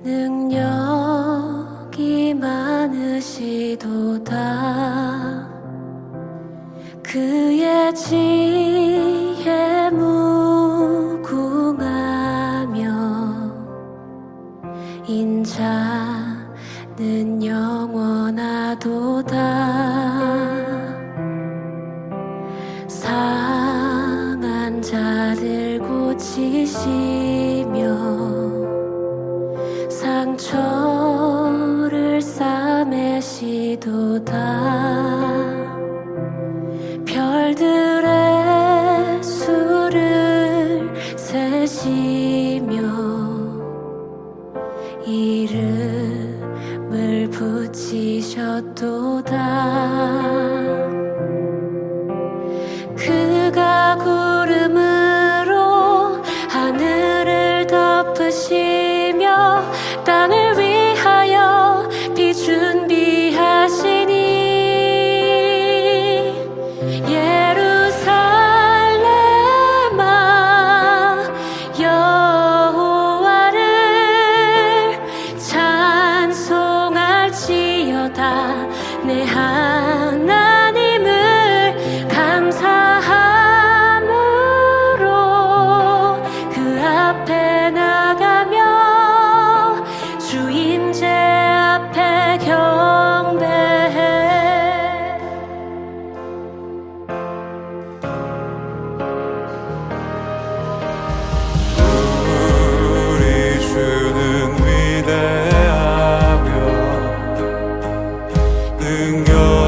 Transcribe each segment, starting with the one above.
능력이 많으시도다. 그의 지혜 무궁하며 인자는 영원하도다. 상한 자들 고치시며 상처를 싸매시도다. 별들의 수를 세시며 이름을 붙이셨도다. 그가 구름으로 하늘을 덮으시며 땅을 위하여 비 준비하시니 예루살렘아 여호와를 찬송할지어다. 내 하나님을 감사함으로 그 앞에 나가며 주 임재 앞에 경배해. 우리 주는 위대하며 능력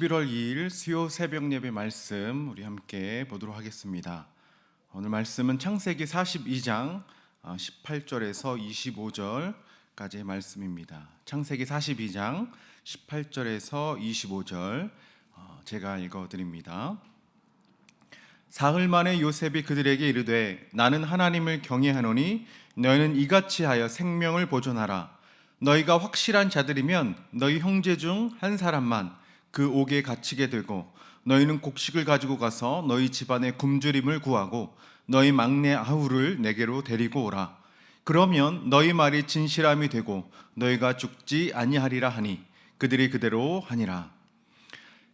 11월 2일 수요 새벽 예배 말씀 우리 함께 보도록 하겠습니다. 오늘 말씀은 창세기 42장 18절에서 25절까지의 말씀입니다. 창세기 42장 18절에서 25절 제가 읽어드립니다. 사흘 만에 요셉이 그들에게 이르되 나는 하나님을 경외하노니 너희는 이같이 하여 생명을 보존하라. 너희가 확실한 자들이면 너희 형제 중 한 사람만 그 옥에 갇히게 되고 너희는 곡식을 가지고 가서 너희 집안의 굶주림을 구하고 너희 막내 아우를 내게로 데리고 오라. 그러면 너희 말이 진실함이 되고 너희가 죽지 아니하리라 하니 그들이 그대로 하니라.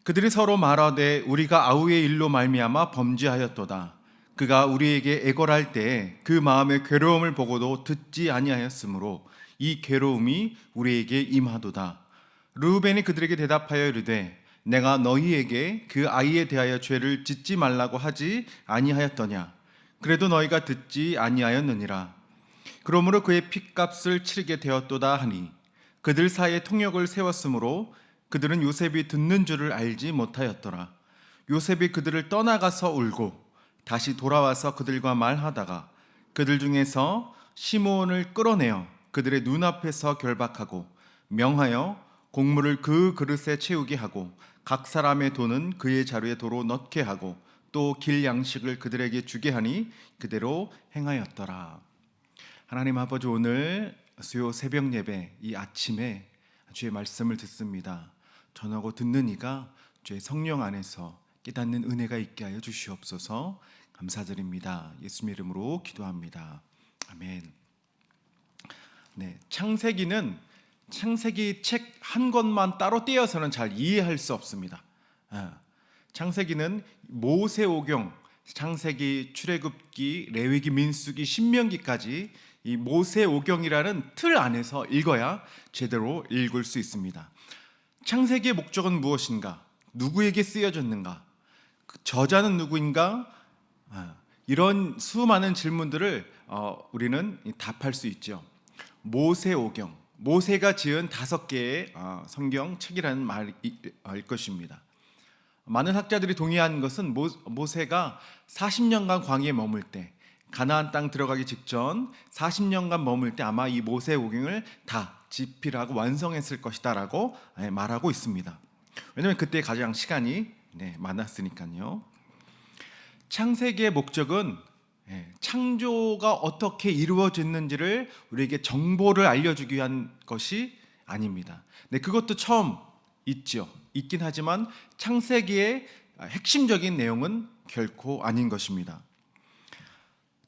그들이 서로 말하되 우리가 아우의 일로 말미암아 범죄하였도다. 그가 우리에게 애걸할 때 그 마음의 괴로움을 보고도 듣지 아니하였으므로 이 괴로움이 우리에게 임하도다. 르우벤이 그들에게 대답하여 이르되 내가 너희에게 그 아이에 대하여 죄를 짓지 말라고 하지 아니하였더냐. 그래도 너희가 듣지 아니하였느니라. 그러므로 그의 핏값을 치르게 되었도다 하니 그들 사이에 통역을 세웠으므로 그들은 요셉이 듣는 줄을 알지 못하였더라. 요셉이 그들을 떠나가서 울고 다시 돌아와서 그들과 말하다가 그들 중에서 시므온을 끌어내어 그들의 눈앞에서 결박하고 명하여 곡물을 그 그릇에 채우게 하고 각 사람의 돈은 그의 자루에 도로 넣게 하고 또 길 양식을 그들에게 주게 하니 그대로 행하였더라. 하나님 아버지, 오늘 수요 새벽 예배 이 아침에 주의 말씀을 듣습니다. 전하고 듣는 이가 주의 성령 안에서 깨닫는 은혜가 있게 하여 주시옵소서. 감사드립니다. 예수님 이름으로 기도합니다. 아멘. 네, 창세기 책 한 권만 따로 떼어서는 잘 이해할 수 없습니다. 창세기는 모세오경, 창세기, 출애굽기, 레위기, 민수기, 신명기까지 이 모세오경이라는 틀 안에서 읽어야 제대로 읽을 수 있습니다. 창세기의 목적은 무엇인가? 누구에게 쓰여졌는가? 저자는 누구인가? 이런 수많은 질문들을 우리는 답할 수 있죠. 모세오경, 모세가 지은 5개의 성경 책이라는 말일 것입니다. 많은 학자들이 동의한 것은 모세가 40년간 광야에 머물 때, 가나안 땅 들어가기 직전 40년간 머물 때 아마 이 모세오경을 다 집필하고 완성했을 것이다 라고 말하고 있습니다. 왜냐하면 그때 가장 시간이 많았으니까요. 창세기의 목적은 창조가 어떻게 이루어졌는지를 우리에게 정보를 알려주기 위한 것이 아닙니다. 그것도 처음 있긴 하지만 창세기의 핵심적인 내용은 결코 아닌 것입니다.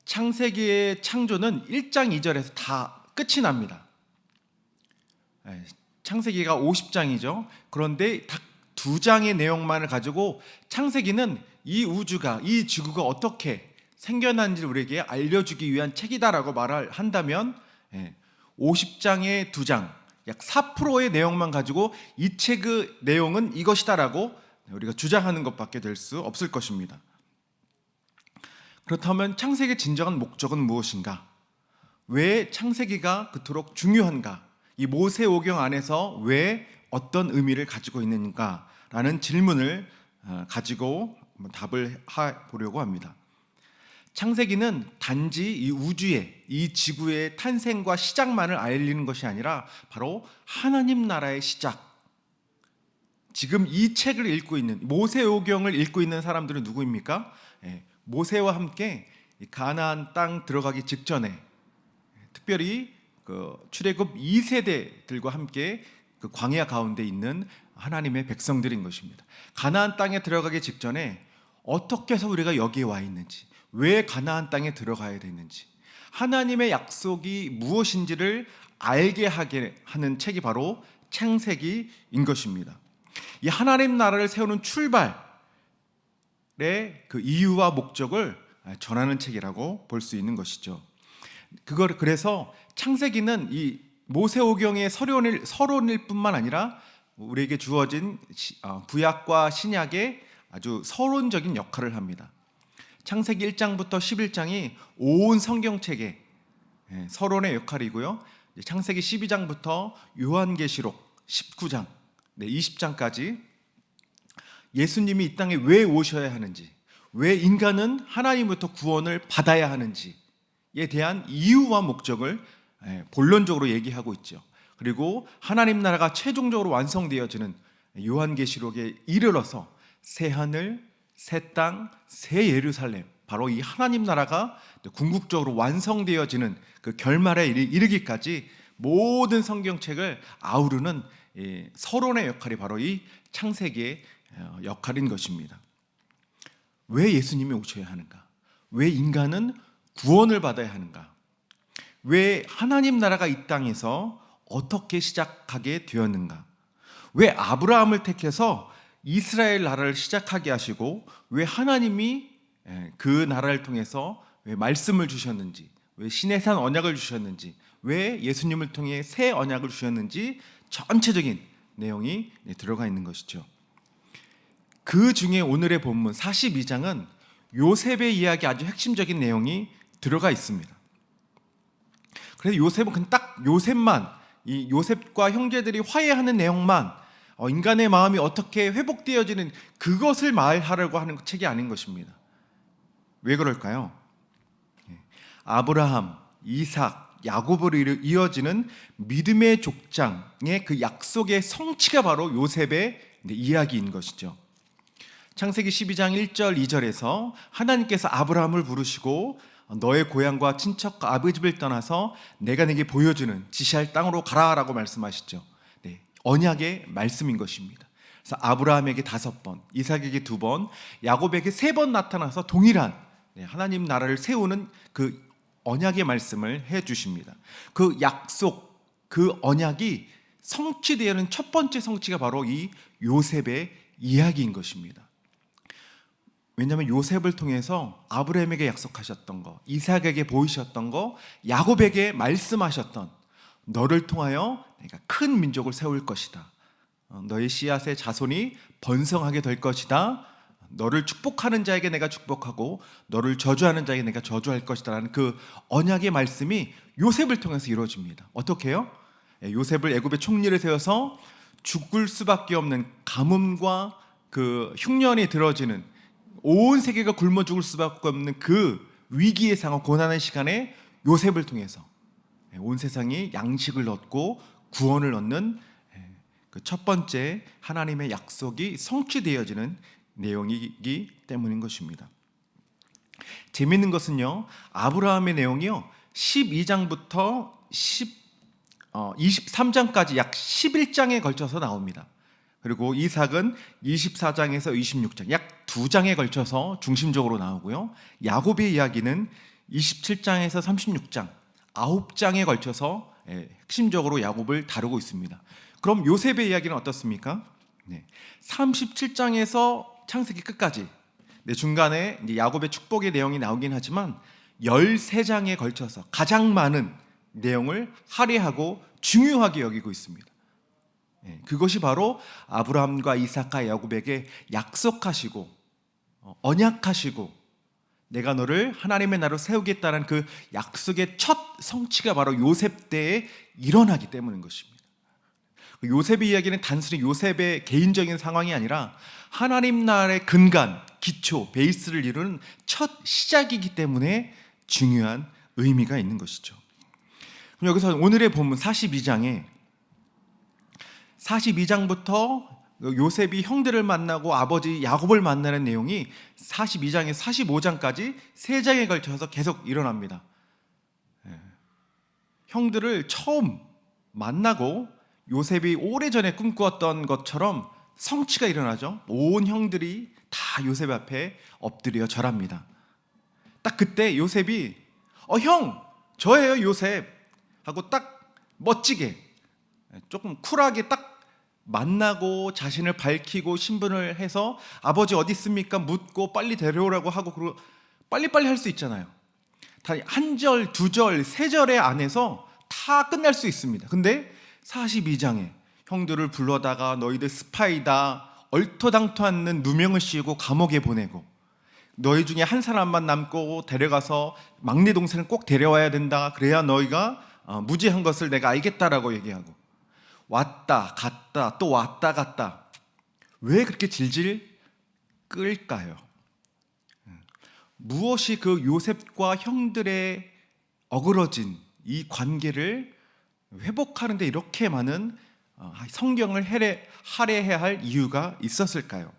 창세기의 창조는 1장 2절에서 다 끝이 납니다. 창세기가 50장이죠. 그런데 딱 2장의 내용만을 가지고 창세기는 이 우주가, 이 지구가 어떻게 생겨난지를 우리에게 알려주기 위한 책이다라고 말을 한다면 50장의 2장, 약 4%의 내용만 가지고 이 책의 내용은 이것이다라고 우리가 주장하는 것밖에 될 수 없을 것입니다. 그렇다면 창세기의 진정한 목적은 무엇인가? 왜 창세기가 그토록 중요한가? 이 모세오경 안에서 왜 어떤 의미를 가지고 있는가라는 질문을 가지고 답을 해보려고 합니다. 창세기는 단지 이 우주의, 이 지구의 탄생과 시작만을 알리는 것이 아니라 바로 하나님 나라의 시작. 지금 이 책을 읽고 있는, 모세오경을 읽고 있는 사람들은 누구입니까? 모세와 함께 가나안 땅 들어가기 직전에, 특별히 출애굽 2세대들과 함께 그 광야 가운데 있는 하나님의 백성들인 것입니다. 가나안 땅에 들어가기 직전에 어떻게 해서 우리가 여기에 와 있는지, 왜 가나안 땅에 들어가야 되는지, 하나님의 약속이 무엇인지를 알게 하게 하는 책이 바로 창세기인 것입니다. 이 하나님 나라를 세우는 출발의 그 이유와 목적을 전하는 책이라고 볼 수 있는 것이죠. 그래서 창세기는 이 모세오경의 서론일 뿐만 아니라 우리에게 주어진 구약과 신약의 아주 서론적인 역할을 합니다. 창세기 1장부터 11장이 온 성경책의 서론의 역할이고요. 창세기 12장부터 요한계시록 19장, 20장까지 예수님이 이 땅에 왜 오셔야 하는지, 왜 인간은 하나님부터 구원을 받아야 하는지에 대한 이유와 목적을 본론적으로 얘기하고 있죠. 그리고 하나님 나라가 최종적으로 완성되어지는 요한계시록에 이르러서 새 하늘, 새 땅, 새 예루살렘, 바로 이 하나님 나라가 궁극적으로 완성되어지는 그 결말에 이르기까지 모든 성경책을 아우르는 서론의 역할이 바로 이 창세기의 역할인 것입니다. 왜 예수님이 오셔야 하는가? 왜 인간은 구원을 받아야 하는가? 왜 하나님 나라가 이 땅에서 어떻게 시작하게 되었는가? 왜 아브라함을 택해서 이스라엘 나라를 시작하게 하시고 왜 하나님이 그 나라를 통해서 왜 말씀을 주셨는지, 왜 신의 산 언약을 주셨는지, 왜 예수님을 통해 새 언약을 주셨는지 전체적인 내용이 들어가 있는 것이죠. 그 중에 오늘의 본문 42장은 요셉의 이야기 아주 핵심적인 내용이 들어가 있습니다. 그래서 요셉은 그냥 딱 요셉만, 이 요셉과 형제들이 화해하는 내용만, 인간의 마음이 어떻게 회복되어지는 그것을 말하려고 하는 책이 아닌 것입니다. 왜 그럴까요? 아브라함, 이삭, 야곱으로 이어지는 믿음의 족장의 그 약속의 성취가 바로 요셉의 이야기인 것이죠. 창세기 12장 1절 2절에서 하나님께서 아브라함을 부르시고 너의 고향과 친척과 아버지 집을 떠나서 내가 네게 보여주는 지시할 땅으로 가라라고 말씀하시죠. 언약의 말씀인 것입니다. 그래서 아브라함에게 5번, 이삭에게 2번, 야곱에게 3번 나타나서 동일한 하나님 나라를 세우는 그 언약의 말씀을 해주십니다. 그 약속, 그 언약이 성취되는 첫 번째 성취가 바로 이 요셉의 이야기인 것입니다. 왜냐하면 요셉을 통해서 아브라함에게 약속하셨던 거, 이삭에게 보이셨던 거, 야곱에게 말씀하셨던 너를 통하여 내가 큰 민족을 세울 것이다. 너의 씨앗의 자손이 번성하게 될 것이다. 너를 축복하는 자에게 내가 축복하고 너를 저주하는 자에게 내가 저주할 것이다 라는 그 언약의 말씀이 요셉을 통해서 이루어집니다. 어떻게 해요? 요셉을 애굽의 총리를 세워서 죽을 수밖에 없는 가뭄과 그 흉년이 들어지는 온 세계가 굶어 죽을 수밖에 없는 그 위기의 상황, 고난의 시간에 요셉을 통해서 온 세상이 양식을 얻고 구원을 얻는 그 첫 번째 하나님의 약속이 성취되어지는 내용이기 때문인 것입니다. 재미있는 것은요, 아브라함의 내용이요 12장부터 23장까지 약 11장에 걸쳐서 나옵니다. 그리고 이삭은 24장에서 26장, 약 2장에 걸쳐서 중심적으로 나오고요. 야곱의 이야기는 27장에서 36장, 9장에 걸쳐서 핵심적으로 야곱을 다루고 있습니다. 그럼 요셉의 이야기는 어떻습니까? 37장에서 창세기 끝까지, 중간에 이제 야곱의 축복의 내용이 나오긴 하지만 13장에 걸쳐서 가장 많은 내용을 할애하고 중요하게 여기고 있습니다. 그것이 바로 아브라함과 이삭과 야곱에게 약속하시고 언약하시고 내가 너를 하나님의 나라로 세우겠다는 그 약속의 첫 성취가 바로 요셉 때에 일어나기 때문인 것입니다. 요셉의 이야기는 단순히 요셉의 개인적인 상황이 아니라 하나님 나라의 근간, 기초, 베이스를 이루는 첫 시작이기 때문에 중요한 의미가 있는 것이죠. 그럼 여기서 오늘의 본문 42장부터 요셉이 형들을 만나고 아버지 야곱을 만나는 내용이 42장에서 45장까지 3장에 걸쳐서 계속 일어납니다. 형들을 처음 만나고 요셉이 오래전에 꿈꾸었던 것처럼 성취가 일어나죠. 온 형들이 다 요셉 앞에 엎드려 절합니다. 딱 그때 요셉이 형, 저예요 요셉 하고 딱 멋지게 조금 쿨하게 딱 만나고 자신을 밝히고 신분을 해서 아버지 어디 있습니까? 묻고 빨리 데려오라고 하고 그리고 빨리빨리 할 수 있잖아요. 다 한 절, 2절, 3절의 안에서 다 끝날 수 있습니다. 근데 42장에 형들을 불러다가 너희들 스파이다, 얼토당토않는 누명을 씌우고 감옥에 보내고 너희 중에 한 사람만 남고 데려가서 막내 동생을 꼭 데려와야 된다. 그래야 너희가 무죄한 것을 내가 알겠다라고 얘기하고 왔다 갔다 또 왔다 갔다. 왜 그렇게 질질 끌까요? 무엇이 그 요셉과 형들의 어그러진 이 관계를 회복하는 데 이렇게 많은 성경을 할애해야 할 이유가 있었을까요?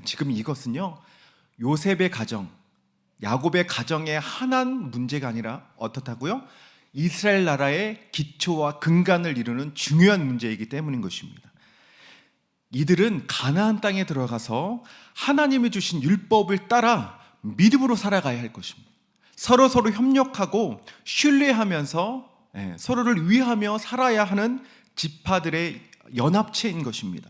지금 이것은요 요셉의 가정, 야곱의 가정의 하나의 문제가 아니라 어떻다고요? 이스라엘 나라의 기초와 근간을 이루는 중요한 문제이기 때문인 것입니다. 이들은 가나안 땅에 들어가서 하나님이 주신 율법을 따라 믿음으로 살아가야 할 것입니다. 서로 협력하고 신뢰하면서 서로를 위하며 살아야 하는 지파들의 연합체인 것입니다.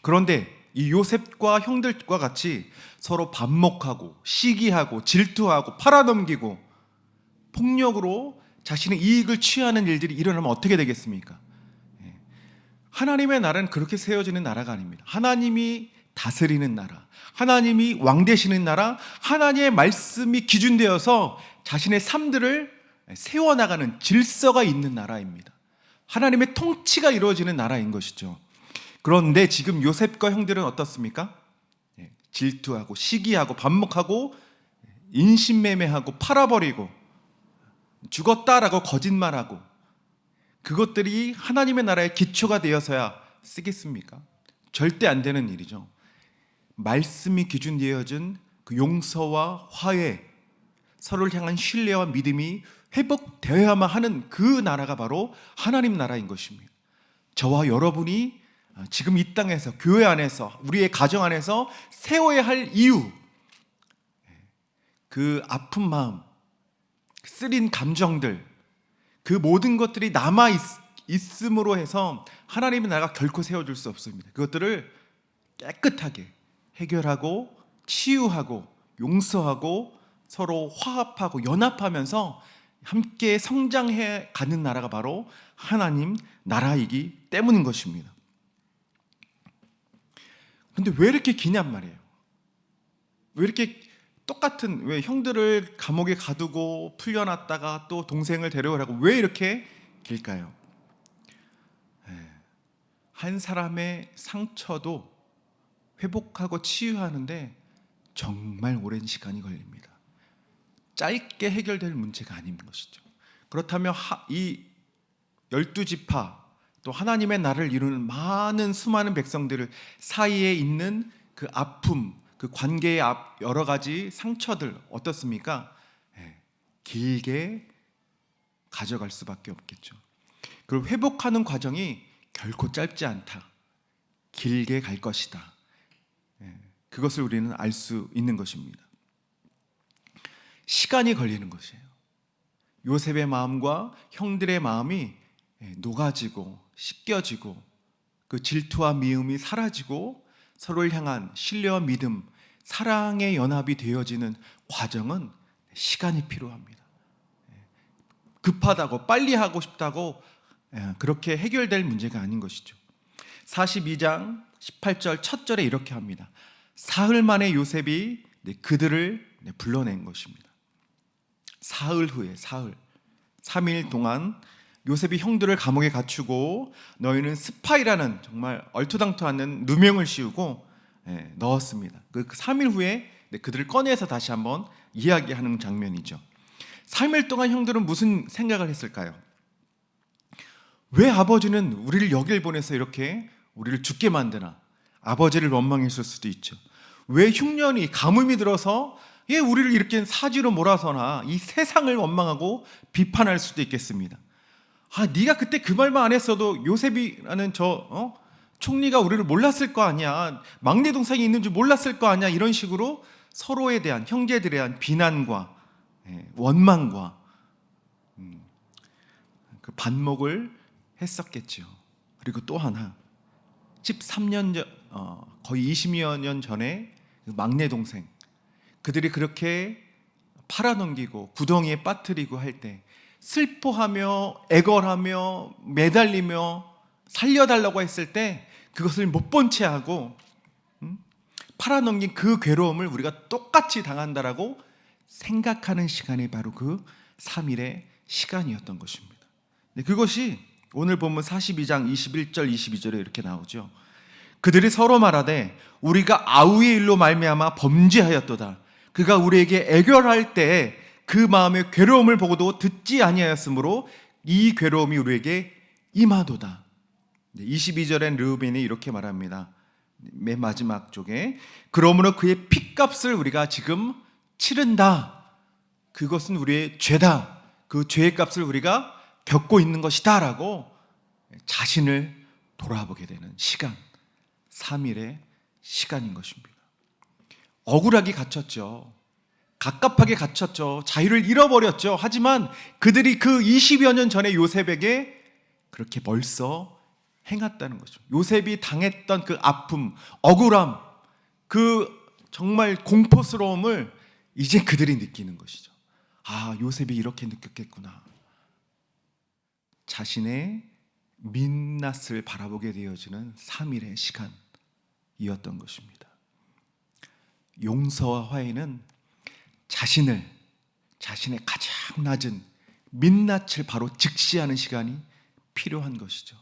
그런데 이 요셉과 형들과 같이 서로 반목하고 시기하고 질투하고 팔아넘기고 폭력으로 자신의 이익을 취하는 일들이 일어나면 어떻게 되겠습니까? 하나님의 나라는 그렇게 세워지는 나라가 아닙니다. 하나님이 다스리는 나라, 하나님이 왕 되시는 나라, 하나님의 말씀이 기준되어서 자신의 삶들을 세워나가는 질서가 있는 나라입니다. 하나님의 통치가 이루어지는 나라인 것이죠. 그런데 지금 요셉과 형들은 어떻습니까? 질투하고 시기하고 반목하고 인신매매하고 팔아버리고 죽었다라고 거짓말하고, 그것들이 하나님의 나라의 기초가 되어서야 쓰겠습니까? 절대 안 되는 일이죠. 말씀이 기준되어진 그 용서와 화해, 서로를 향한 신뢰와 믿음이 회복되어야만 하는 그 나라가 바로 하나님 나라인 것입니다. 저와 여러분이 지금 이 땅에서, 교회 안에서, 우리의 가정 안에서 세워야 할 이유, 그 아픈 마음, 쓰린 감정들, 그 모든 것들이 남아 있음으로 해서 하나님의 나라가 결코 세워질 수 없습니다. 그것들을 깨끗하게 해결하고 치유하고 용서하고 서로 화합하고 연합하면서 함께 성장해 가는 나라가 바로 하나님 나라이기 때문인 것입니다. 근데 왜 이렇게 기냔 말이에요. 왜 이렇게 똑같은, 왜 형들을 감옥에 가두고 풀려났다가 또 동생을 데려오라고 왜 이렇게 길까요? 한 사람의 상처도 회복하고 치유하는데 정말 오랜 시간이 걸립니다. 짧게 해결될 문제가 아닌 것이죠. 그렇다면 이 12지파 또 하나님의 나라를 이루는 많은 수많은 백성들 사이에 있는 그 아픔, 그 관계의 여러 가지 상처들 어떻습니까? 길게 가져갈 수밖에 없겠죠. 그리고 회복하는 과정이 결코 짧지 않다. 길게 갈 것이다. 그것을 우리는 알 수 있는 것입니다. 시간이 걸리는 것이에요. 요셉의 마음과 형들의 마음이 녹아지고 씻겨지고 그 질투와 미움이 사라지고 서로를 향한 신뢰와 믿음, 사랑의 연합이 되어지는 과정은 시간이 필요합니다. 급하다고 빨리 하고 싶다고 그렇게 해결될 문제가 아닌 것이죠. 42장 18절 첫 절에 이렇게 합니다. 사흘 만에 요셉이 그들을 불러낸 것입니다. 사흘 후에, 3일 동안 요셉이 형들을 감옥에 갇히고 너희는 스파이라는 정말 얼토당토 않는 누명을 씌우고 넣었습니다. 그 3일 후에 그들을 꺼내서 다시 한번 이야기하는 장면이죠. 3일 동안 형들은 무슨 생각을 했을까요? 왜 아버지는 우리를 여길 보내서 이렇게 우리를 죽게 만드나? 아버지를 원망했을 수도 있죠. 왜 흉년이 가뭄이 들어서 우리를 이렇게 사지로 몰아서나 이 세상을 원망하고 비판할 수도 있겠습니다. 네가 그때 그 말만 안 했어도 요셉이라는 총리가 우리를 몰랐을 거 아니야. 막내 동생이 있는 줄 몰랐을 거 아니야. 이런 식으로 서로에 대한, 형제들에 대한 비난과 원망과 그 반목을 했었겠죠. 그리고 또 하나, 13년 전, 거의 20여 년 전에 그 막내 동생, 그들이 그렇게 팔아넘기고 구덩이에 빠뜨리고 할 때 슬퍼하며 애걸하며 매달리며 살려달라고 했을 때 그것을 못 본 채 하고 팔아넘긴 그 괴로움을 우리가 똑같이 당한다라고 생각하는 시간이 바로 그 3일의 시간이었던 것입니다. 그것이 오늘 본문 42장 21절 22절에 이렇게 나오죠. 그들이 서로 말하되 우리가 아우의 일로 말미암아 범죄하였도다. 그가 우리에게 애결할 때 그 마음의 괴로움을 보고도 듣지 아니하였으므로 이 괴로움이 우리에게 임하도다. 22절엔 르우벤이 이렇게 말합니다. 맨 마지막 쪽에 그러므로 그의 핏값을 우리가 지금 치른다. 그것은 우리의 죄다. 그 죄의 값을 우리가 겪고 있는 것이다 라고 자신을 돌아보게 되는 시간, 3일의 시간인 것입니다. 억울하게 갇혔죠. 갑갑하게 갇혔죠. 자유를 잃어버렸죠. 하지만 그들이 그 20여 년 전에 요셉에게 그렇게 벌써 행했다는 거죠. 요셉이 당했던 그 아픔, 억울함, 그 정말 공포스러움을 이제 그들이 느끼는 것이죠. 아, 요셉이 이렇게 느꼈겠구나. 자신의 민낯을 바라보게 되어지는 3일의 시간이었던 것입니다. 용서와 화해는 자신의 가장 낮은 민낯을 바로 직시하는 시간이 필요한 것이죠.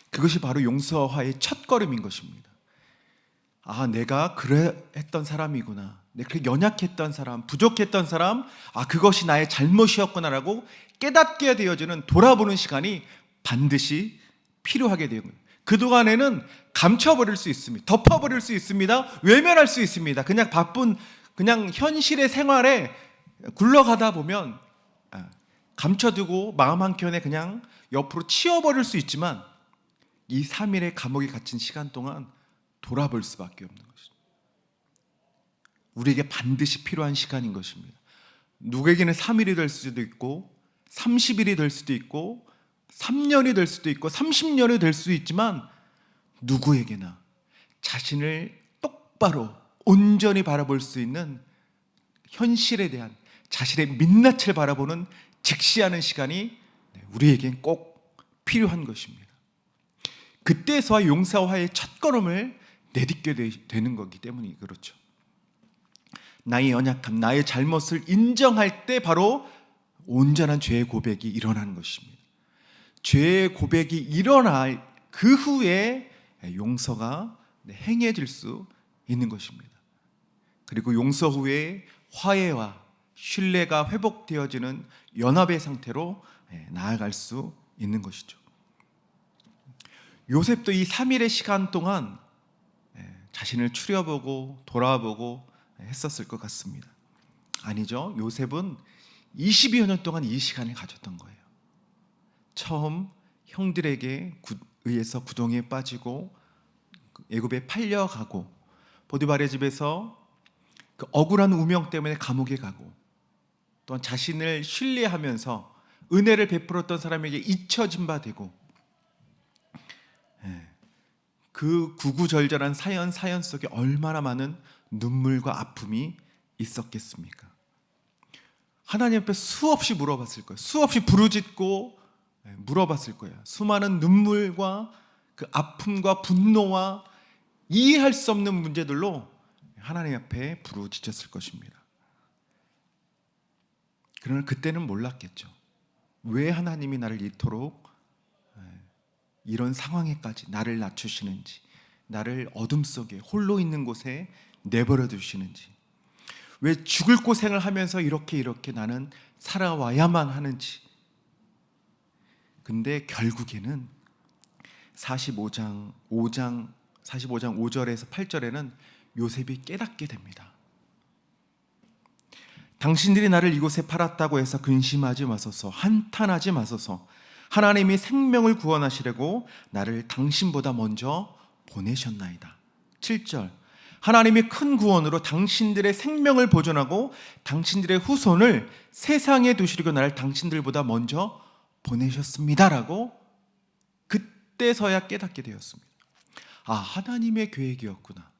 그것이 바로 용서와 화해의 첫걸음인 것입니다. 아, 내가 그랬던 사람이구나. 내가 그렇게 연약했던 사람, 부족했던 사람, 아, 그것이 나의 잘못이었구나라고 깨닫게 되어지는 돌아보는 시간이 반드시 필요하게 되는 거예요. 그동안에는 감춰버릴 수 있습니다. 덮어버릴 수 있습니다. 외면할 수 있습니다. 그냥 바쁜 그냥 현실의 생활에 굴러가다 보면 감춰두고 마음 한켠에 그냥 옆으로 치워버릴 수 있지만 이 3일의 감옥에 갇힌 시간 동안 돌아볼 수밖에 없는 것이죠. 우리에게 반드시 필요한 시간인 것입니다. 누구에게는 3일이 될 수도 있고 30일이 될 수도 있고 3년이 될 수도 있고 30년이 될 수도 있지만 누구에게나 자신을 똑바로 온전히 바라볼 수 있는 현실에 대한 자신의 민낯을 바라보는 직시하는 시간이 우리에겐 꼭 필요한 것입니다. 그때서야 용서와 화해의 첫걸음을 내딛게 되는 거기 때문이 그렇죠. 나의 연약함, 나의 잘못을 인정할 때 바로 온전한 죄의 고백이 일어나는 것입니다. 죄의 고백이 일어날 그 후에 용서가 행해질 수 있는 것입니다. 그리고 용서 후에 화해와 신뢰가 회복되어지는 연합의 상태로 나아갈 수 있는 것이죠. 요셉도 이 3일의 시간 동안 자신을 추려보고 돌아보고 했었을 것 같습니다. 아니죠. 요셉은 20여 년 동안 이 시간을 가졌던 거예요. 처음 형들에게 의해서 구덩이에 빠지고 애굽에 팔려가고 보디발의 집에서 그 억울한 우명 때문에 감옥에 가고 또한 자신을 신뢰하면서 은혜를 베풀었던 사람에게 잊혀진 바 되고 그 구구절절한 사연 속에 얼마나 많은 눈물과 아픔이 있었겠습니까? 하나님 앞에 수없이 물어봤을 거예요. 수없이 부르짖고 물어봤을 거예요. 수많은 눈물과 그 아픔과 분노와 이해할 수 없는 문제들로 하나님 앞에 부르짖었을 것입니다. 그러나 그때는 몰랐겠죠. 왜 하나님이 나를 이토록 이런 상황에까지 나를 낮추시는지, 나를 어둠 속에 홀로 있는 곳에 내버려 두시는지, 왜 죽을 고생을 하면서 이렇게 나는 살아와야만 하는지. 근데 결국에는 45장 5절에서 8절에는 요셉이 깨닫게 됩니다. 당신들이 나를 이곳에 팔았다고 해서 근심하지 마소서, 한탄하지 마소서. 하나님이 생명을 구원하시려고 나를 당신보다 먼저 보내셨나이다. 7절, 하나님이 큰 구원으로 당신들의 생명을 보존하고 당신들의 후손을 세상에 두시려고 나를 당신들보다 먼저 보내셨습니다라고 그때서야 깨닫게 되었습니다. 아, 하나님의 계획이었구나.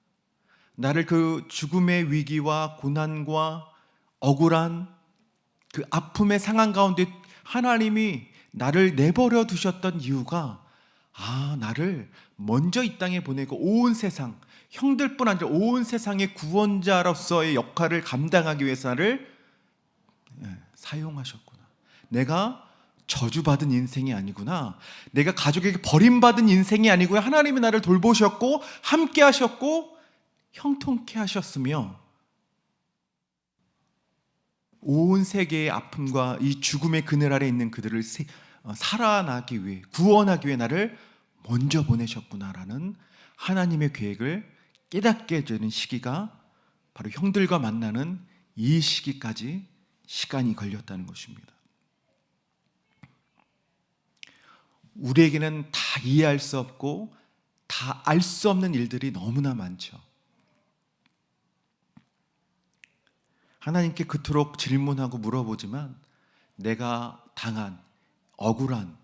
나를 그 죽음의 위기와 고난과 억울한 그 아픔의 상황 가운데 하나님이 나를 내버려 두셨던 이유가, 아, 나를 먼저 이 땅에 보내고 온 세상, 형들뿐 아니라 온 세상의 구원자로서의 역할을 감당하기 위해서 나를 사용하셨구나. 내가 저주받은 인생이 아니구나. 내가 가족에게 버림받은 인생이 아니고요. 하나님이 나를 돌보셨고 함께 하셨고 형통케 하셨으며 온 세계의 아픔과 이 죽음의 그늘 아래 있는 그들을 살아나기 위해, 구원하기 위해 나를 먼저 보내셨구나라는 하나님의 계획을 깨닫게 되는 시기가 바로 형들과 만나는 이 시기까지 시간이 걸렸다는 것입니다. 우리에게는 다 이해할 수 없고 다 알 수 없는 일들이 너무나 많죠. 하나님께 그토록 질문하고 물어보지만 내가 당한 억울한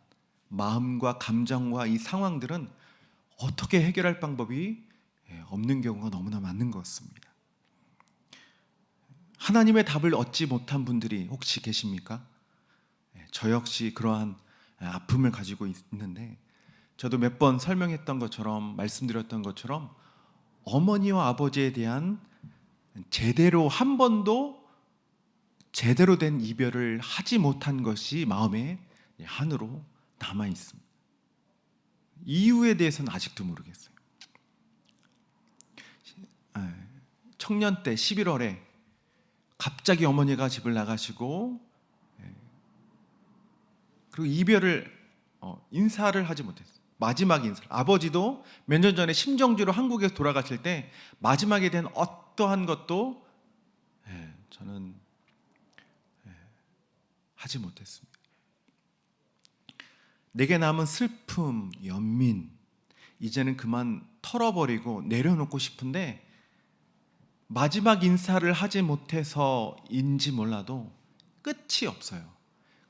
마음과 감정과 이 상황들은 어떻게 해결할 방법이 없는 경우가 너무나 많은 것 같습니다. 하나님의 답을 얻지 못한 분들이 혹시 계십니까? 저 역시 그러한 아픔을 가지고 있는데, 저도 몇 번 설명했던 것처럼, 말씀드렸던 것처럼 어머니와 아버지에 대한 한 번도 제대로 된 이별을 하지 못한 것이 마음에 한으로 남아 있습니다. 이유에 대해서는 아직도 모르겠어요. 청년 때 11월에 갑자기 어머니가 집을 나가시고, 그리고 인사를 하지 못했어요. 마지막 인사를. 아버지도 몇 년 전에 심정지로 한국에서 돌아가실 때 마지막에 대한 어떠한 것도 저는 하지 못했습니다. 내게 남은 슬픔, 연민, 이제는 그만 털어버리고 내려놓고 싶은데, 마지막 인사를 하지 못해서인지 몰라도 끝이 없어요.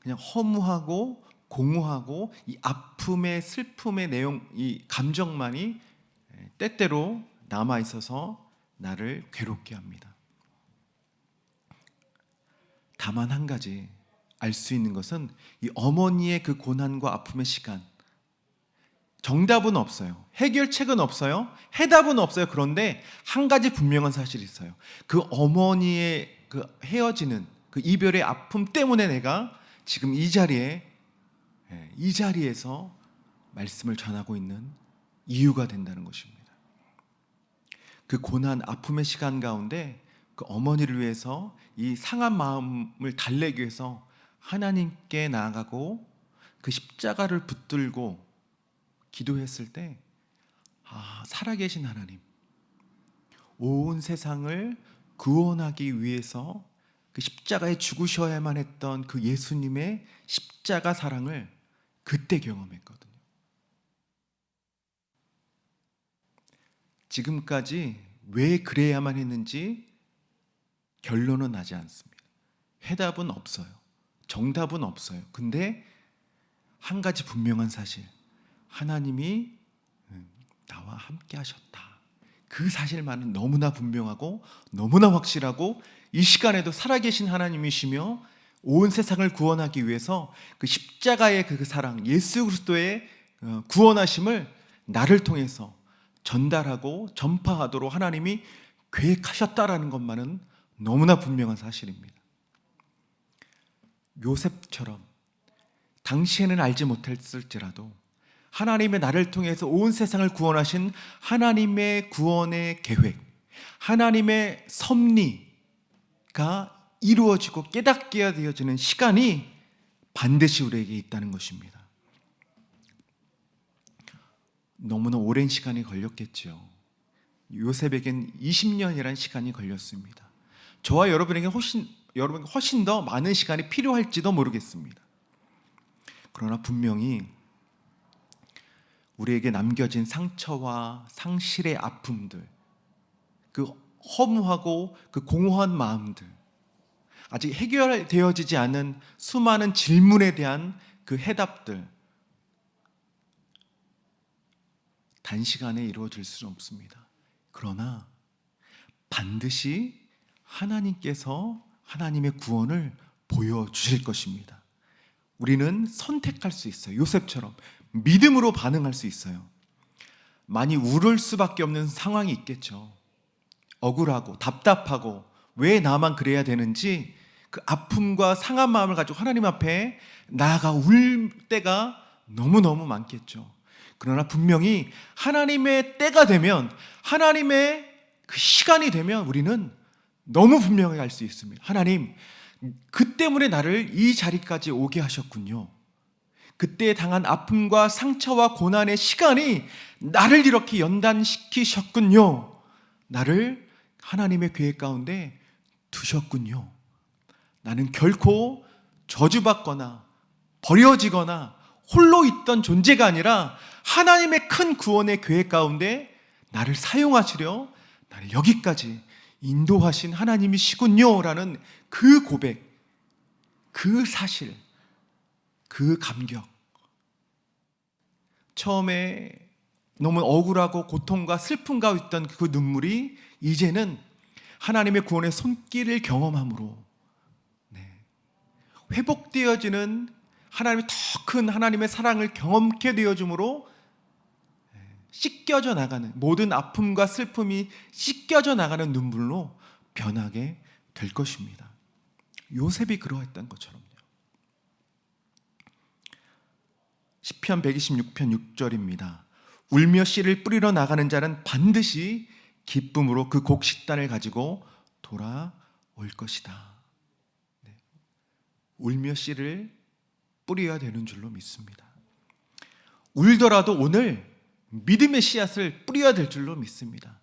그냥 허무하고 공허하고 이 아픔의, 슬픔의 내용, 이 감정만이 때때로 남아 있어서 나를 괴롭게 합니다. 다만 한 가지 알 수 있는 것은, 이 어머니의 그 고난과 아픔의 시간, 정답은 없어요. 해결책은 없어요. 해답은 없어요. 그런데 한 가지 분명한 사실이 있어요. 그 어머니의 그 헤어지는 그 이별의 아픔 때문에 내가 지금 이 자리에서 말씀을 전하고 있는 이유가 된다는 것입니다. 그 고난, 아픔의 시간 가운데 그 어머니를 위해서, 이 상한 마음을 달래기 위해서 하나님께 나아가고 그 십자가를 붙들고 기도했을 때, 살아계신 하나님, 온 세상을 구원하기 위해서 그 십자가에 죽으셔야만 했던 그 예수님의 십자가 사랑을 그때 경험했거든요. 지금까지 왜 그래야만 했는지 결론은 나지 않습니다. 해답은 없어요. 정답은 없어요. 근데 한 가지 분명한 사실, 하나님이 나와 함께 하셨다. 그 사실만은 너무나 분명하고 너무나 확실하고, 이 시간에도 살아계신 하나님이시며 온 세상을 구원하기 위해서 그 십자가의 그 사랑, 예수 그리스도의 구원하심을 나를 통해서 전달하고 전파하도록 하나님이 계획하셨다라는 것만은 너무나 분명한 사실입니다. 요셉처럼 당시에는 알지 못했을지라도 하나님의 나를 통해서 온 세상을 구원하신 하나님의 구원의 계획, 하나님의 섭리가 이루어지고 깨닫게 되어지는 시간이 반드시 우리에게 있다는 것입니다. 너무나 오랜 시간이 걸렸겠죠. 요셉에겐 20년이라는 시간이 걸렸습니다. 저와 여러분에게 훨씬 더 많은 시간이 필요할지도 모르겠습니다. 그러나 분명히 우리에게 남겨진 상처와 상실의 아픔들, 그 허무하고 그 공허한 마음들, 아직 해결되어지지 않은 수많은 질문에 대한 그 해답들, 단시간에 이루어질 수는 없습니다. 그러나 반드시 하나님께서 하나님의 구원을 보여주실 것입니다. 우리는 선택할 수 있어요. 요셉처럼 믿음으로 반응할 수 있어요. 많이 울을 수밖에 없는 상황이 있겠죠. 억울하고 답답하고 왜 나만 그래야 되는지, 그 아픔과 상한 마음을 가지고 하나님 앞에 나아가 울 때가 너무너무 많겠죠. 그러나 분명히 하나님의 때가 되면, 하나님의 그 시간이 되면 우리는 너무 분명하게 알 수 있습니다. 하나님, 그 때문에 나를 이 자리까지 오게 하셨군요. 그때 당한 아픔과 상처와 고난의 시간이 나를 이렇게 연단시키셨군요. 나를 하나님의 계획 가운데 두셨군요. 나는 결코 저주받거나 버려지거나 홀로 있던 존재가 아니라 하나님의 큰 구원의 계획 가운데 나를 사용하시려 나를 여기까지 인도하신 하나님이시군요 라는 그 고백, 그 사실, 그 감격, 처음에 너무 억울하고 고통과 슬픔과 있던 그 눈물이 이제는 하나님의 구원의 손길을 경험함으로 회복되어지는 하나님의 더 큰 하나님의 사랑을 경험케 되어줌으로 씻겨져 나가는, 모든 아픔과 슬픔이 씻겨져 나가는 눈물로 변하게 될 것입니다. 요셉이 그러했던 것처럼요. 시편 126편 6절입니다. 울며 씨를 뿌리러 나가는 자는 반드시 기쁨으로 그 곡식단을 가지고 돌아올 것이다. 울며 씨를 뿌려야 되는 줄로 믿습니다. 울더라도 오늘 믿음의 씨앗을 뿌려야 될 줄로 믿습니다.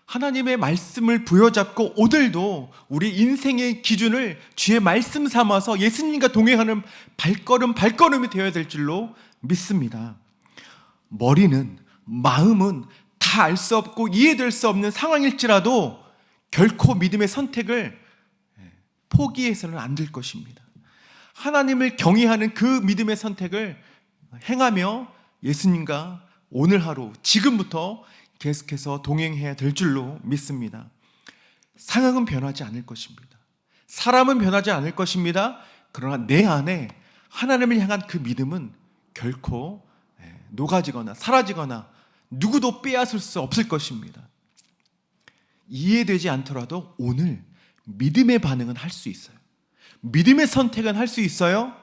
하나님의 말씀을 부여잡고 오늘도 우리 인생의 기준을 주의 말씀 삼아서 예수님과 동행하는 발걸음이 되어야 될 줄로 믿습니다. 머리는, 마음은 다 알 수 없고 이해될 수 없는 상황일지라도 결코 믿음의 선택을 포기해서는 안 될 것입니다. 하나님을 경외하는 그 믿음의 선택을 행하며 예수님과 오늘 하루, 지금부터 계속해서 동행해야 될 줄로 믿습니다. 상황은 변하지 않을 것입니다. 사람은 변하지 않을 것입니다. 그러나 내 안에 하나님을 향한 그 믿음은 결코 녹아지거나 사라지거나 누구도 빼앗을 수 없을 것입니다. 이해되지 않더라도 오늘 믿음의 반응은 할 수 있어요. 믿음의 선택은 할 수 있어요.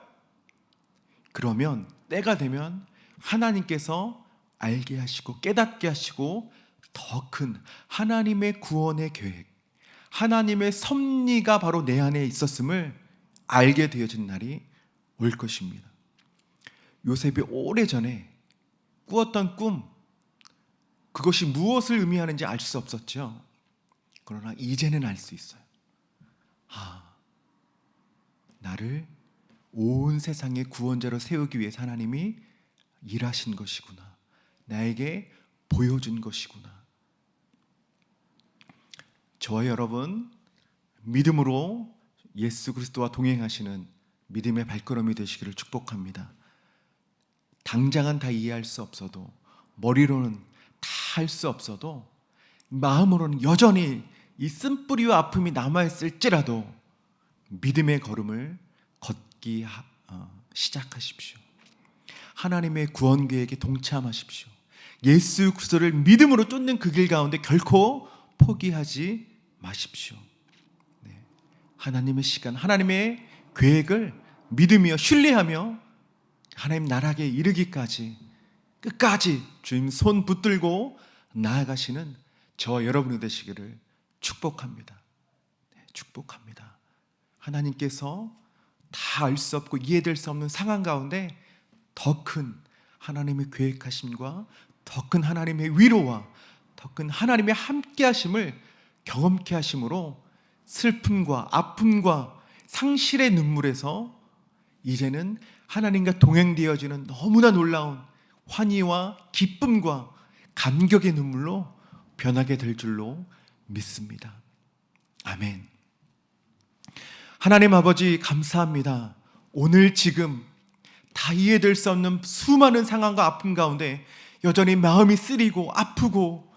그러면 때가 되면 하나님께서 알게 하시고 깨닫게 하시고 더 큰 하나님의 구원의 계획, 하나님의 섭리가 바로 내 안에 있었음을 알게 되어진 날이 올 것입니다. 요셉이 오래전에 꾸었던 꿈, 그것이 무엇을 의미하는지 알 수 없었죠. 그러나 이제는 알 수 있어요. 나를 온 세상의 구원자로 세우기 위해서 하나님이 일하신 것이구나. 나에게 보여준 것이구나. 저와 여러분, 믿음으로 예수 그리스도와 동행하시는 믿음의 발걸음이 되시기를 축복합니다. 당장은 다 이해할 수 없어도, 머리로는 다 할 수 없어도, 마음으로는 여전히 이 쓴뿌리와 아픔이 남아있을지라도 믿음의 걸음을 걷기 시작하십시오. 하나님의 구원 계획에 동참하십시오. 예수 그리스도를 믿음으로 쫓는 그 길 가운데 결코 포기하지 마십시오. 하나님의 시간, 하나님의 계획을 믿으며 신뢰하며 하나님 나라에 이르기까지 끝까지 주님 손 붙들고 나아가시는 저와 여러분이 되시기를 축복합니다. 축복합니다. 하나님께서 다 알 수 없고 이해될 수 없는 상황 가운데 더 큰 하나님의 계획하심과 더 큰 하나님의 위로와 더 큰 하나님의 함께 하심을 경험케 하심으로 슬픔과 아픔과 상실의 눈물에서 이제는 하나님과 동행되어지는 너무나 놀라운 환희와 기쁨과 감격의 눈물로 변하게 될 줄로 믿습니다. 아멘. 하나님 아버지 감사합니다. 오늘 지금 다 이해될 수 없는 수많은 상황과 아픔 가운데 여전히 마음이 쓰리고 아프고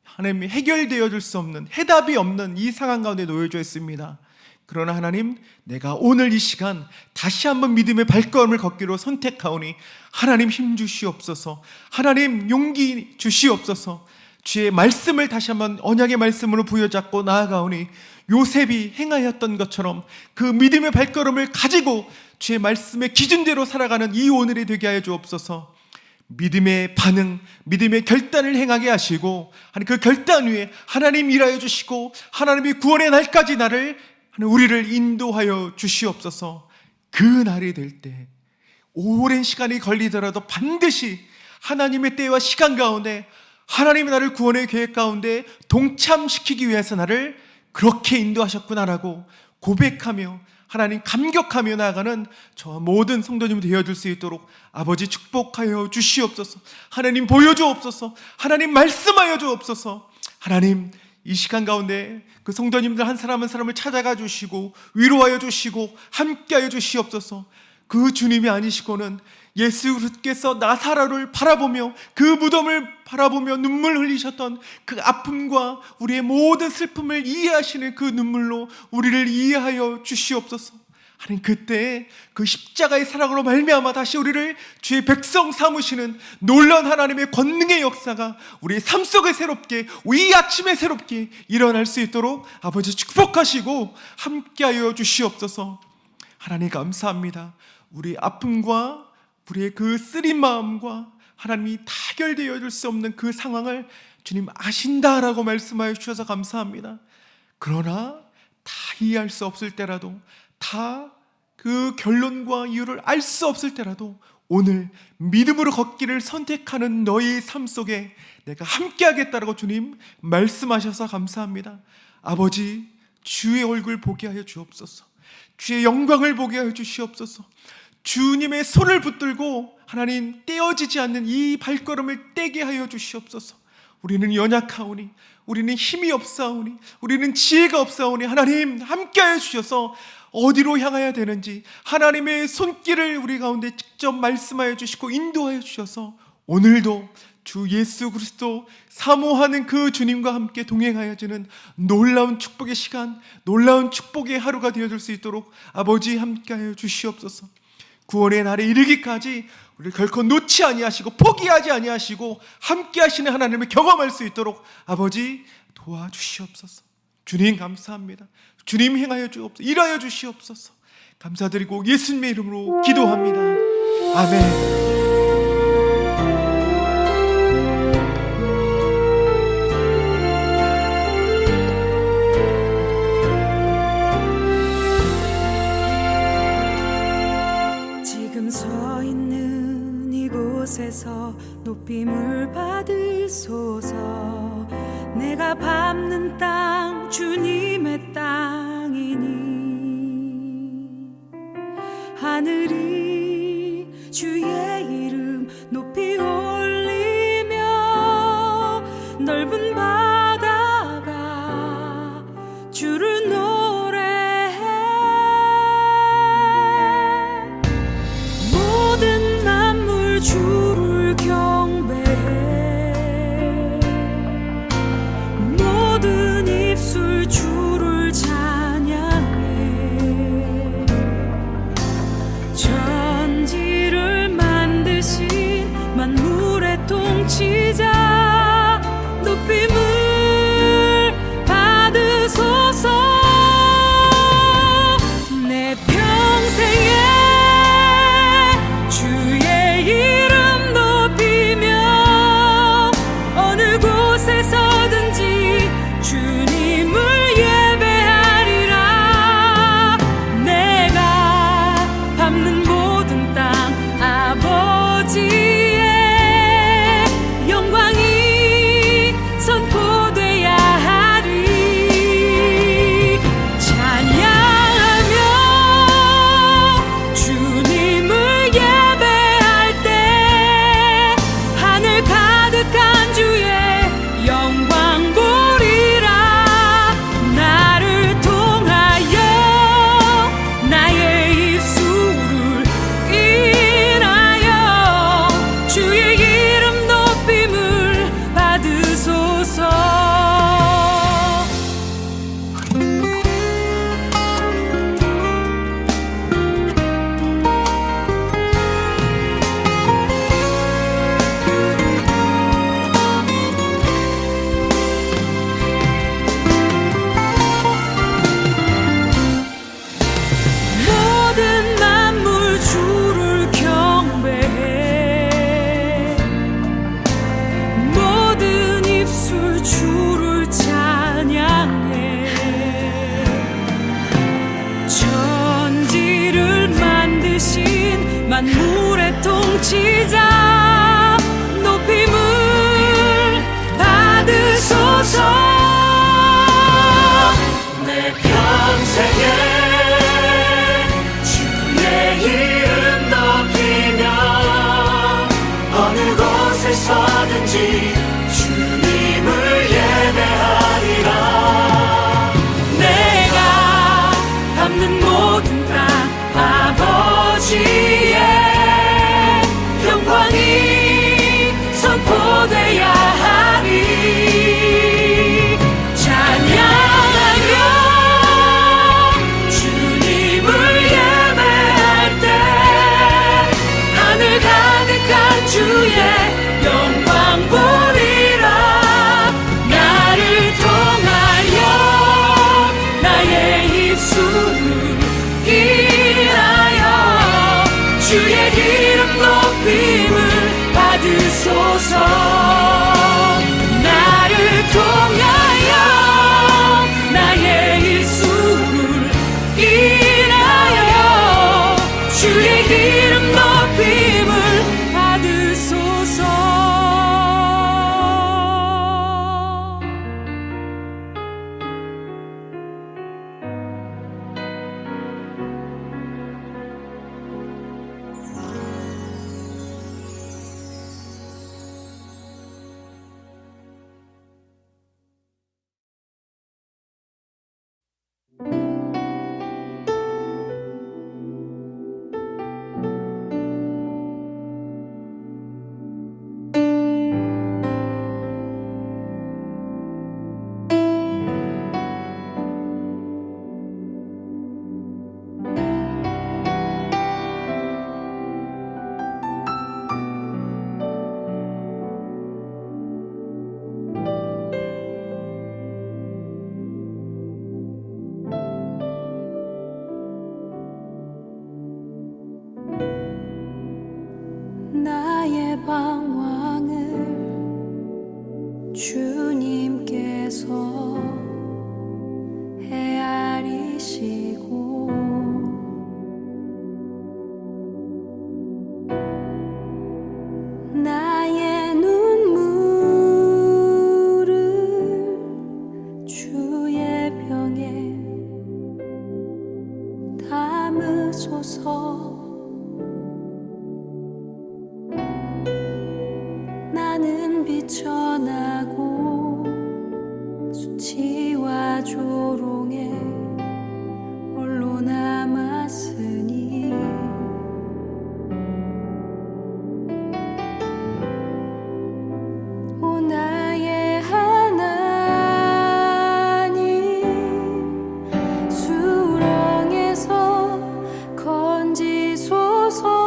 하나님이 해결되어 줄 수 없는, 해답이 없는 이 상황 가운데 놓여져 있습니다. 그러나 하나님, 내가 오늘 이 시간 다시 한번 믿음의 발걸음을 걷기로 선택하오니 하나님 힘 주시옵소서, 하나님 용기 주시옵소서. 주의 말씀을 다시 한번 언약의 말씀으로 부여잡고 나아가오니 요셉이 행하였던 것처럼 그 믿음의 발걸음을 가지고 주의 말씀의 기준대로 살아가는 이 오늘이 되게 하여 주옵소서. 믿음의 반응, 믿음의 결단을 행하게 하시고 그 결단 위에 하나님 일하여 주시고 하나님이 구원의 날까지 우리를 인도하여 주시옵소서. 그 날이 될 때 오랜 시간이 걸리더라도 반드시 하나님의 때와 시간 가운데 하나님이 나를 구원의 계획 가운데 동참시키기 위해서 나를 그렇게 인도하셨구나라고 고백하며 하나님 감격하며 나아가는 저와 모든 성도님이 되어줄 수 있도록 아버지 축복하여 주시옵소서. 하나님 보여주옵소서. 하나님 말씀하여 주옵소서. 하나님 이 시간 가운데 그 성도님들 한 사람 한 사람을 찾아가 주시고 위로하여 주시고 함께하여 주시옵소서. 그 주님이 아니시고는 예수 그리스도께서 나사로를 바라보며 그 무덤을 바라보며 눈물 흘리셨던 그 아픔과 우리의 모든 슬픔을 이해하시는 그 눈물로 우리를 이해하여 주시옵소서. 하나님, 그때 그 십자가의 사랑으로 말미암아 다시 우리를 주의 백성 삼으시는 놀라운 하나님의 권능의 역사가 우리의 삶 속에 새롭게, 이 아침에 새롭게 일어날 수 있도록 아버지 축복하시고 함께하여 주시옵소서. 하나님 감사합니다. 우리의 아픔과 우리의 그 쓰린 마음과 하나님이 타결되어 줄 수 없는 그 상황을 주님 아신다라고 말씀하여 주셔서 감사합니다. 그러나 다 이해할 수 없을 때라도, 다 그 결론과 이유를 알 수 없을 때라도 오늘 믿음으로 걷기를 선택하는 너의 삶 속에 내가 함께하겠다라고 주님 말씀하셔서 감사합니다. 아버지, 주의 얼굴 보게 하여 주옵소서. 주의 영광을 보게 하여 주시옵소서. 주님의 손을 붙들고 하나님 떼어지지 않는 이 발걸음을 떼게 하여 주시옵소서. 우리는 연약하오니, 우리는 힘이 없사오니, 우리는 지혜가 없사오니 하나님 함께하여 주셔서 어디로 향해야 되는지 하나님의 손길을 우리 가운데 직접 말씀하여 주시고 인도하여 주셔서 오늘도 주 예수 그리스도 사모하는 그 주님과 함께 동행하여 주는 놀라운 축복의 시간, 놀라운 축복의 하루가 되어줄 수 있도록 아버지 함께하여 주시옵소서. 구원의 날에 이르기까지 우리를 결코 놓지 아니하시고 포기하지 아니하시고 함께하시는 하나님을 경험할 수 있도록 아버지 도와주시옵소서. 주님 감사합니다. 주님 행하여 주옵소서. 일하여 주시옵소서. 감사드리고 예수님의 이름으로 기도합니다. 아멘. 서 있는 이곳에서 높임을 받으소서. 내가 밟는 땅 주님의 땅이니 하늘이 주의 이름 높이 올리며 넓은 바다가 주를 모든 만물 주를 경배해 모든 입술 주를 찬양해 천지를 만드신 만물의 통치자 높임을 받으소서. 내 평생에 주의 이름 높이며 어느 곳에서든지 주님을 예배하리라. 내가 밟는 모든 땅 아버지의 영광이 선포돼야 하리. 찬양하며 주님을 예배할 때 하늘 가득한 주의 영광 보리라. 나를 통하여 나의 입술을 인하여 주의 이름 높임을 받으소서. 모든 만물 주를 경배해 모든 입술 주를 찬양해 천지를 만드신 만물의 통치자 높임을 받으소서. 내 평생에 주의 이름 높이며 어느 곳에서든지 주님을 예배하리라. 내가 밟는 모든 땅 아버지의 주의 이름 높임을 받으소서. 나를 통하여 나의 일수를 인하여 주의 이름 높임을 받으소서. 나의 방황을 주님께서 헤아리시고 나의 눈물을 주의 병에 담으소서. 나는 비천하고 수치와 조롱에 홀로 남았으니 오 나의 하나님 수렁에서 건지소서.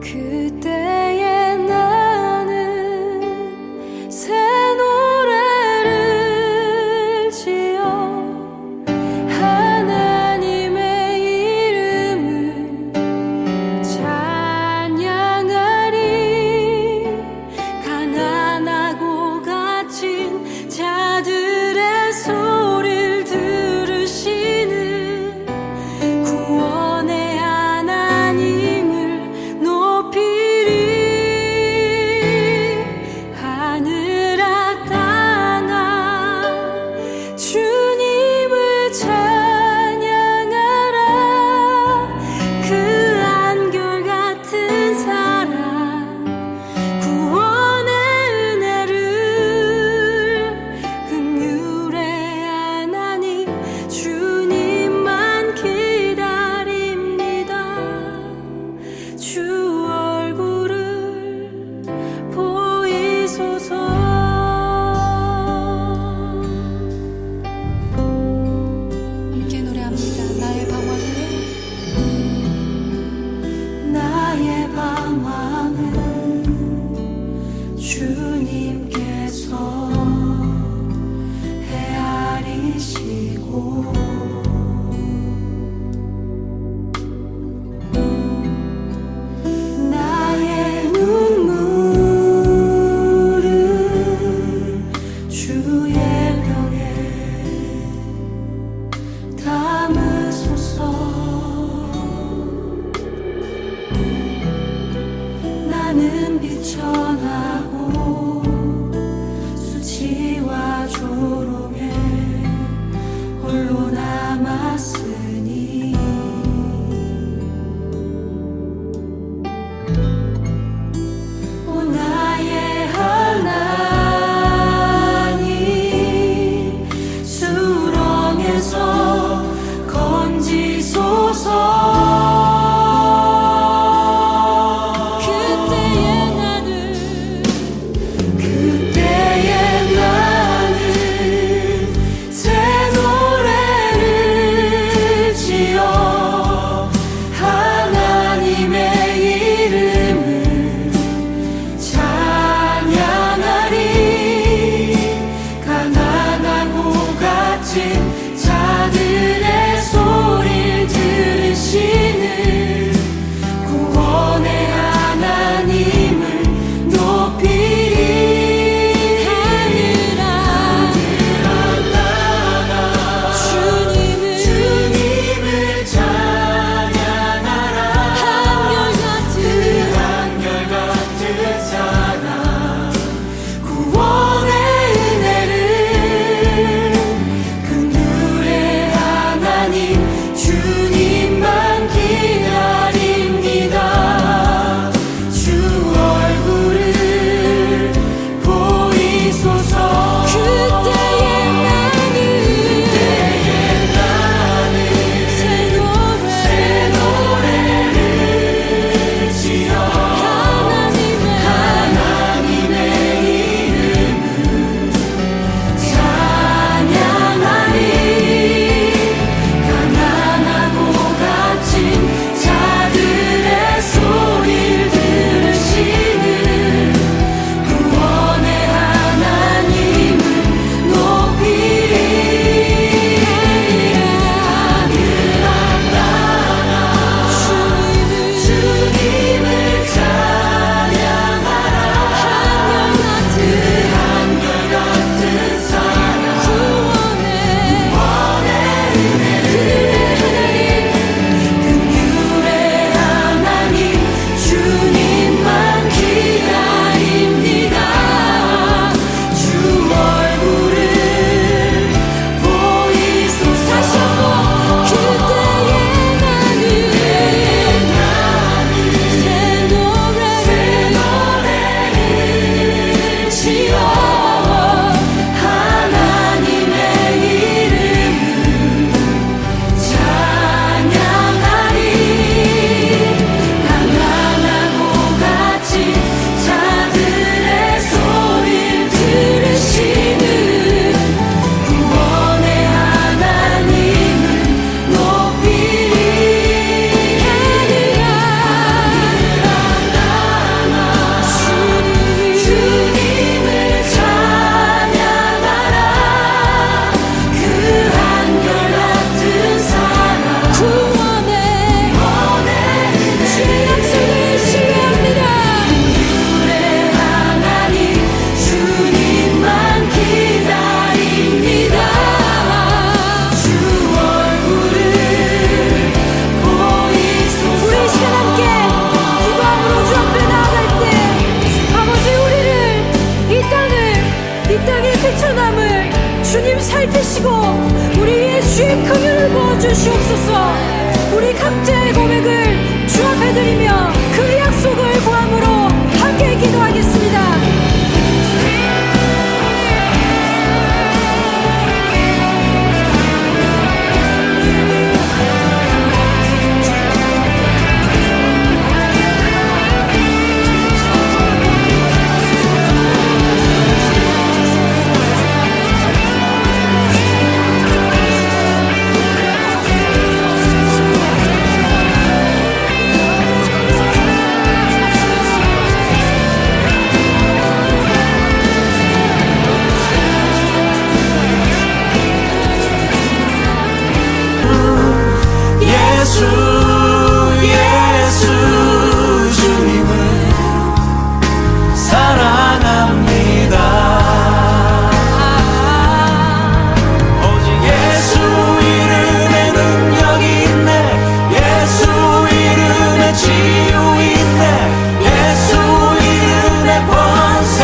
그때에 나는 새 노래를 지어 하나님의 이름을 찬양하리. 가난하고 갇힌 자들의 소리를 들으시는 구원의 하나님을 높이리. 하늘아 땅아 주님을 찬양하라. 그 한결같은 사랑 구원의 은혜를 긍휼의 하나님 주님만 기다립니다. 주 얼굴을 보이소서. 함께 노래합니다. 나의 방황은 주님께서 헤아리시고 나의 눈물을 주의 병에 담으소서. 나는 비천하고 수치와 조롱에 홀로 남았으니 오 나의 하나님 수렁에서 건지소서. 그때에 나는 새 노래를 지어 하나님의 이름을 찬양하리. 가난하고 갇힌 주시고 우리의 주의 긍휼을 부어주시옵소서. 우리 각자의 고백을 주 앞에 드리며 그 약속을 구함으로 함께 기도하겠습니다. 예수 예수 주님을 사랑합니다. 오직 예수 이름에 능력이 있네. 예수 이름에 치유 있네. 예수 이름에 권세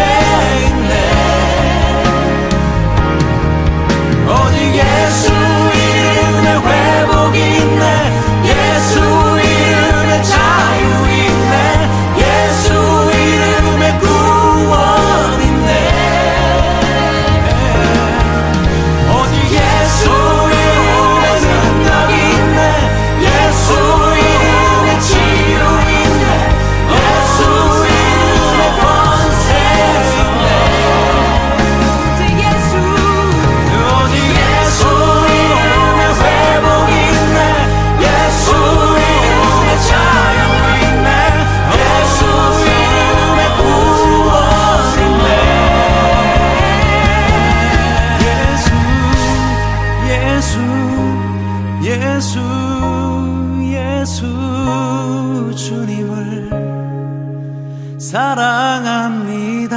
있네. 오직 예수 이름에 회복이 있네. 예수 이름에 자유 있네. 예수 이름에 구원 있네. 오직 예수 이름에 능력이 있네. 예수 이름에 치유 있네. 예수 이름에 권세 있네. 오직 예수 이름에 회복이 있네. 예수 이름에 자유 있네. 예수 이름에 구원 있네. 예수 주님을 사랑합니다.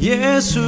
예수